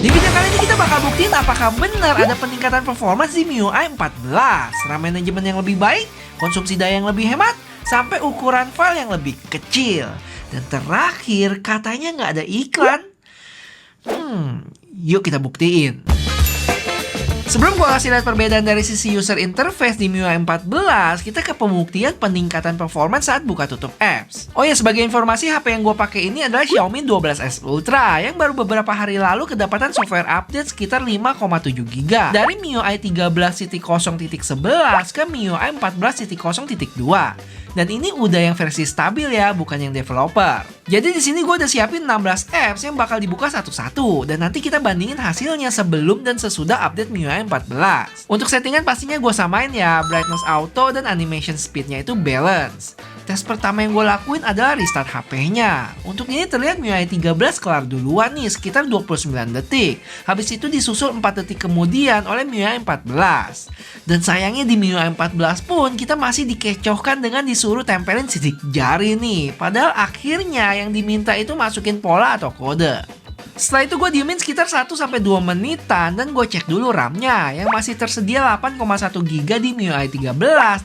Di video kali ini kita bakal buktiin apakah benar ada peningkatan performance di MIUI 14, RAM manajemen yang lebih baik, konsumsi daya yang lebih hemat, sampai ukuran file yang lebih kecil. Dan terakhir, katanya nggak ada iklan. Yuk kita buktiin. Sebelum gua kasih lihat perbedaan dari sisi user interface di MIUI 14, kita ke pembuktian peningkatan performance saat buka tutup apps. Oh ya, sebagai informasi, HP yang gua pakai ini adalah Xiaomi 12S Ultra yang baru beberapa hari lalu kedapatan software update sekitar 5,7 GB dari MIUI 13.0.11 ke MIUI 14.0.2. Dan ini udah yang versi stabil ya, bukan yang developer. Jadi di sini gue udah siapin 16 apps yang bakal dibuka satu-satu, dan nanti kita bandingin hasilnya sebelum dan sesudah update MIUI 14. Untuk settingan pastinya gue samain ya, brightness auto dan animation speednya itu balance. Tes pertama yang gue lakuin adalah restart HP-nya. Untuk ini terlihat MIUI 13 kelar duluan nih, sekitar 29 detik. Habis itu disusul 4 detik kemudian oleh MIUI 14. Dan sayangnya di MIUI 14 pun kita masih dikecohkan dengan disuruh tempelin sidik jari nih. Padahal akhirnya yang diminta itu masukin pola atau kode. Setelah itu gue diemin sekitar 1-2 menitan dan gue cek dulu RAM-nya yang masih tersedia 8,1 GB di MIUI 13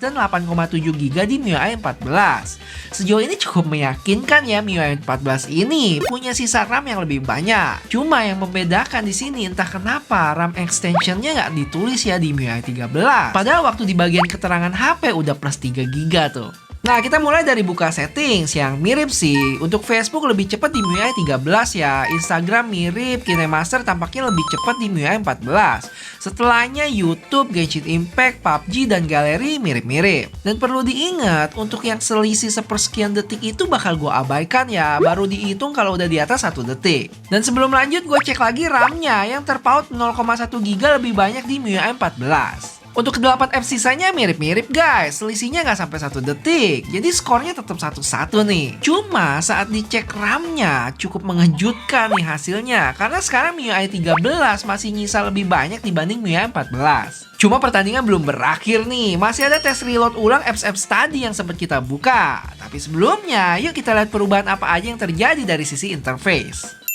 dan 8,7 GB di MIUI 14. Sejauh ini cukup meyakinkan ya, MIUI 14 ini punya sisa RAM yang lebih banyak. Cuma yang membedakan di sini entah kenapa RAM extension-nya nggak ditulis ya di MIUI 13. Padahal waktu di bagian keterangan HP udah plus 3 GB tuh. Nah, kita mulai dari buka settings yang mirip sih. Untuk Facebook lebih cepat di MIUI 13 ya. Instagram mirip, KineMaster tampaknya lebih cepat di MIUI 14. Setelahnya YouTube, Genshin Impact, PUBG, dan galeri mirip-mirip. Dan perlu diingat, untuk yang selisih sepersekian detik itu bakal gue abaikan ya. Baru dihitung kalau udah di atas 1 detik. Dan sebelum lanjut, gue cek lagi RAM-nya yang terpaut 0,1 GB lebih banyak di MIUI 14. Untuk ke-8 apps sisanya mirip-mirip guys, selisihnya nggak sampai 1 detik, jadi skornya tetap 1-1 nih. Cuma saat dicek RAM-nya cukup mengejutkan nih hasilnya, karena sekarang MIUI 13 masih nyisa lebih banyak dibanding MIUI 14. Cuma pertandingan belum berakhir nih, masih ada tes reload ulang apps-apps tadi yang sempat kita buka. Tapi sebelumnya, yuk kita lihat perubahan apa aja yang terjadi dari sisi interface.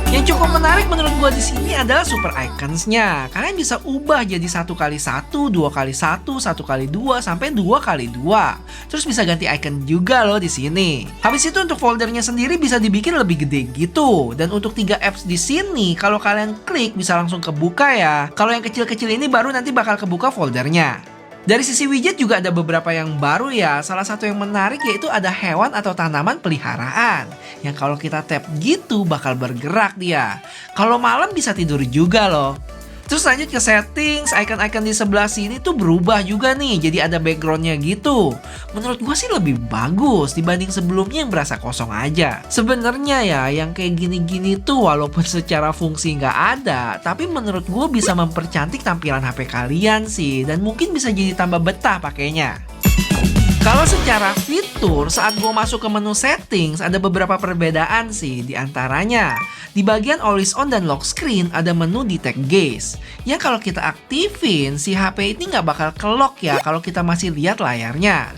Yang cukup menarik menurut gue di sini adalah super icons-nya. Kalian bisa ubah jadi 1x1, 2x1, 1x2, sampai 2x2. Terus bisa ganti icon juga loh di sini. Habis itu untuk foldernya sendiri bisa dibikin lebih gede gitu. Dan untuk 3 apps di sini, kalau kalian klik bisa langsung kebuka ya. Kalau yang kecil-kecil ini baru nanti bakal kebuka foldernya. Dari sisi widget juga ada beberapa yang baru ya. Salah satu yang menarik yaitu ada hewan atau tanaman peliharaan. Yang kalau kita tap gitu bakal bergerak dia. Kalau malam bisa tidur juga loh. Terus lanjut ke settings, icon-icon di sebelah sini tuh berubah juga nih, jadi ada backgroundnya gitu. Menurut gue sih lebih bagus dibanding sebelumnya yang berasa kosong aja. Sebenarnya ya, yang kayak gini-gini tuh walaupun secara fungsi nggak ada, tapi menurut gue bisa mempercantik tampilan HP kalian sih, dan mungkin bisa jadi tambah betah pakainya. Kalau secara fitur, saat gue masuk ke menu settings, ada beberapa perbedaan sih. Di antaranya, di bagian always on dan lock screen ada menu detect gaze. Yang kalau kita aktifin, si HP ini nggak bakal ke-lock ya kalau kita masih lihat layarnya.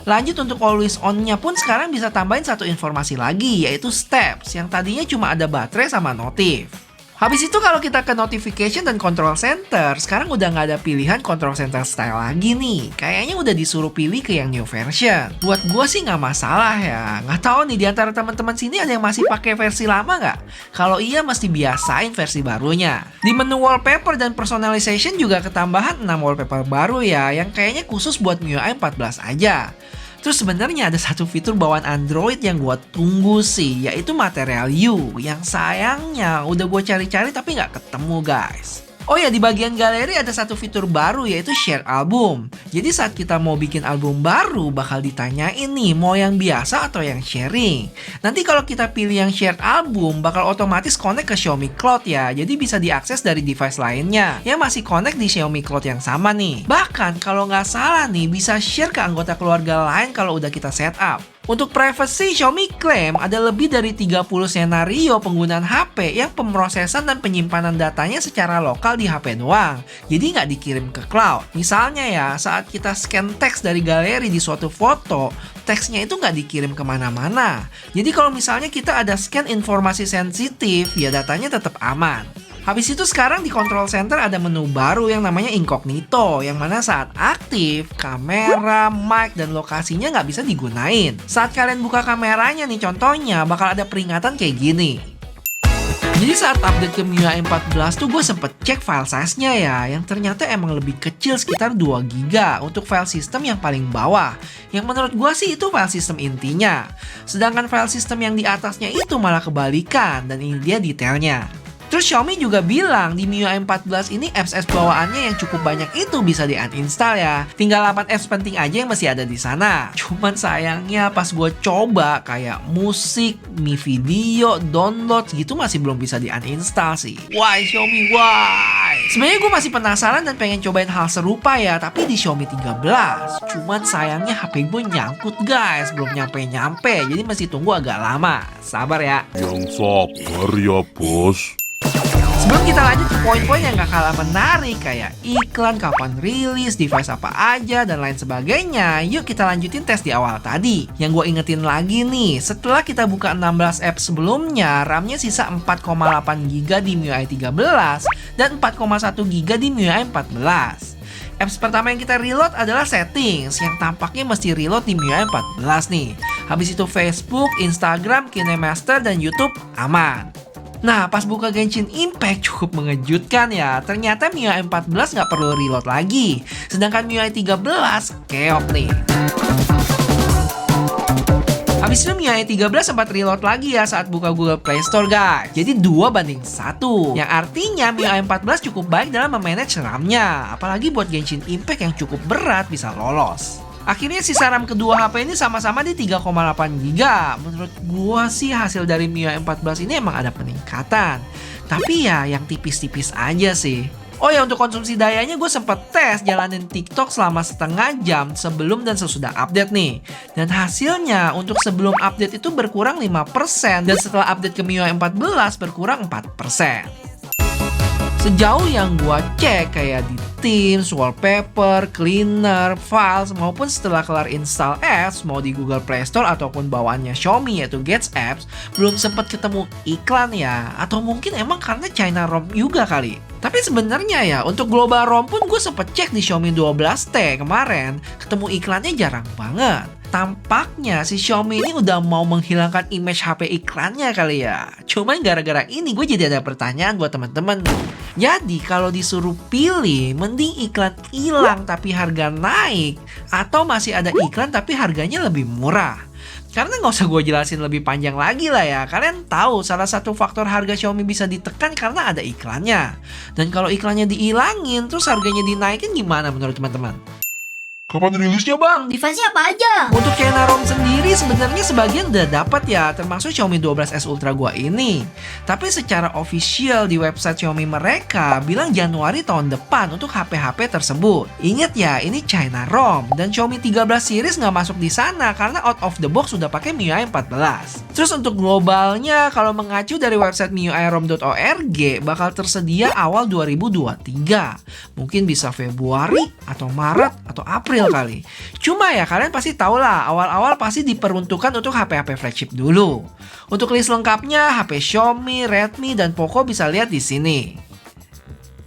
Lanjut untuk always on-nya pun sekarang bisa tambahin satu informasi lagi, yaitu steps, yang tadinya cuma ada baterai sama notif. Habis itu kalau kita ke notification dan control center, sekarang udah nggak ada pilihan control center style lagi nih. Kayaknya udah disuruh pilih ke yang new version. Buat gue sih nggak masalah ya. Nggak tahu nih di antara teman-teman sini ada yang masih pakai versi lama nggak? Kalau iya mesti biasain versi barunya. Di menu wallpaper dan personalization juga ketambahan 6 wallpaper baru ya, yang kayaknya khusus buat MIUI 14 aja. Terus sebenarnya ada satu fitur bawaan Android yang gue tunggu sih, yaitu Material You, yang sayangnya udah gue cari-cari tapi nggak ketemu guys. Oh ya, di bagian galeri ada satu fitur baru yaitu share album. Jadi saat kita mau bikin album baru bakal ditanyain nih mau yang biasa atau yang sharing. Nanti kalau kita pilih yang share album bakal otomatis connect ke Xiaomi Cloud ya. Jadi bisa diakses dari device lainnya yang masih connect di Xiaomi Cloud yang sama nih. Bahkan kalau nggak salah nih bisa share ke anggota keluarga lain kalau udah kita setup. Untuk privacy, Xiaomi klaim ada lebih dari 30 senario penggunaan HP yang pemrosesan dan penyimpanan datanya secara lokal di HP doang. Jadi nggak dikirim ke cloud. Misalnya ya, saat kita scan teks dari galeri di suatu foto, teksnya itu nggak dikirim kemana-mana. Jadi kalau misalnya kita ada scan informasi sensitif, ya datanya tetap aman. Habis itu sekarang di control center ada menu baru yang namanya incognito, yang mana saat aktif, kamera, mic, dan lokasinya nggak bisa digunain. Saat kalian buka kameranya nih contohnya, bakal ada peringatan kayak gini. Jadi saat update ke MIUI 14 tuh gue sempet cek file size-nya ya, yang ternyata emang lebih kecil sekitar 2 GB untuk file system yang paling bawah. Yang menurut gue sih itu file system intinya. Sedangkan file system yang di atasnya itu malah kebalikan, dan ini dia detailnya. Terus Xiaomi juga bilang di MIUI 14 ini apps bawaannya yang cukup banyak itu bisa di-uninstall ya. Tinggal 8 apps penting aja yang masih ada di sana. Cuman sayangnya pas gue coba kayak musik, Mi Video, download gitu masih belum bisa di-uninstall sih. Why Xiaomi, why? Sebenarnya gue masih penasaran dan pengen cobain hal serupa ya, tapi di Xiaomi 13. Cuman sayangnya HP gue nyangkut guys, belum nyampe-nyampe, jadi masih tunggu agak lama. Sabar ya. Yang sabar ya bos. Sebelum kita lanjut ke poin-poin yang gak kalah menarik kayak iklan, kapan rilis, device apa aja, dan lain sebagainya, yuk kita lanjutin tes di awal tadi. Yang gue ingetin lagi nih, setelah kita buka 16 app sebelumnya, RAM-nya sisa 4,8 GB di MIUI 13 dan 4,1 GB di MIUI 14. Apps pertama yang kita reload adalah settings, yang tampaknya mesti reload di MIUI 14 nih. Habis itu Facebook, Instagram, KineMaster, dan YouTube aman. Nah, pas buka Genshin Impact cukup mengejutkan ya. Ternyata MIUI 14 nggak perlu reload lagi. Sedangkan MIUI 13 keok nih. Habis itu MIUI 13 sempat reload lagi ya saat buka Google Play Store guys. Jadi 2:1. Yang artinya MIUI 14 cukup baik dalam memanage RAM-nya. Apalagi buat Genshin Impact yang cukup berat bisa lolos. Akhirnya sisa RAM kedua HP ini sama-sama di 3,8 GB. Menurut gua sih hasil dari MIUI 14 ini emang ada peningkatan. Tapi ya yang tipis-tipis aja sih. Oh ya, untuk konsumsi dayanya gue sempet tes jalanin TikTok selama setengah jam sebelum dan sesudah update nih. Dan hasilnya untuk sebelum update itu berkurang 5% dan setelah update ke MIUI 14 berkurang 4%. Sejauh yang gua cek kayak di Teams, Wallpaper, Cleaner, Files, maupun setelah kelar install apps, mau di Google Play Store ataupun bawaannya Xiaomi yaitu Gets Apps, belum sempat ketemu iklan ya. Atau mungkin emang karena China ROM juga kali. Tapi sebenarnya ya, untuk global ROM pun gue sempet cek di Xiaomi 12T kemarin, ketemu iklannya jarang banget. Tampaknya si Xiaomi ini udah mau menghilangkan image HP iklannya kali ya. Cuman gara-gara ini gue jadi ada pertanyaan buat teman-teman. Jadi kalau disuruh pilih, mending iklan hilang tapi harga naik, atau masih ada iklan tapi harganya lebih murah? Karena nggak usah gue jelasin lebih panjang lagi lah ya. Kalian tahu salah satu faktor harga Xiaomi bisa ditekan karena ada iklannya. Dan kalau iklannya dihilangin terus harganya dinaikin gimana menurut teman-teman? Kapan rilisnya bang? Device-nya apa aja? Untuk China ROM sendiri sebenarnya sebagian udah dapat ya, termasuk Xiaomi 12S Ultra gua ini. Tapi secara official di website Xiaomi mereka bilang Januari tahun depan untuk HP-HP tersebut. Ingat ya, ini China ROM dan Xiaomi 13 series nggak masuk di sana karena out of the box sudah pakai MIUI 14. Terus untuk globalnya, kalau mengacu dari website MIUIROM.org bakal tersedia awal 2023. Mungkin bisa Februari atau Maret atau April kali. Cuma ya kalian pasti tahu lah, awal-awal pasti diperuntukkan untuk HP-HP flagship dulu. Untuk list lengkapnya HP Xiaomi, Redmi, dan Poco bisa lihat di sini.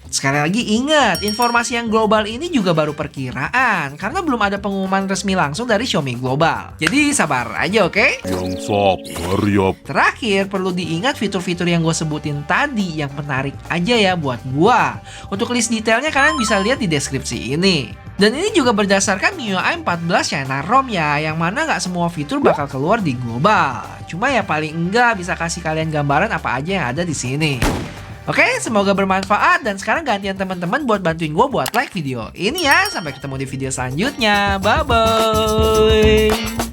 Sekali lagi ingat, informasi yang global ini juga baru perkiraan karena belum ada pengumuman resmi langsung dari Xiaomi Global. Jadi sabar aja, oke? Yang sabar ya. Terakhir, perlu diingat fitur-fitur yang gue sebutin tadi yang menarik aja ya buat gua. Untuk list detailnya kalian bisa lihat di deskripsi ini. Dan ini juga berdasarkan MIUI 14 China ROM ya, yang mana nggak semua fitur bakal keluar di global. Cuma ya paling enggak bisa kasih kalian gambaran apa aja yang ada di sini. Oke, semoga bermanfaat dan sekarang gantian teman-teman buat bantuin gue buat like video ini ya. Sampai ketemu di video selanjutnya. Bye-bye.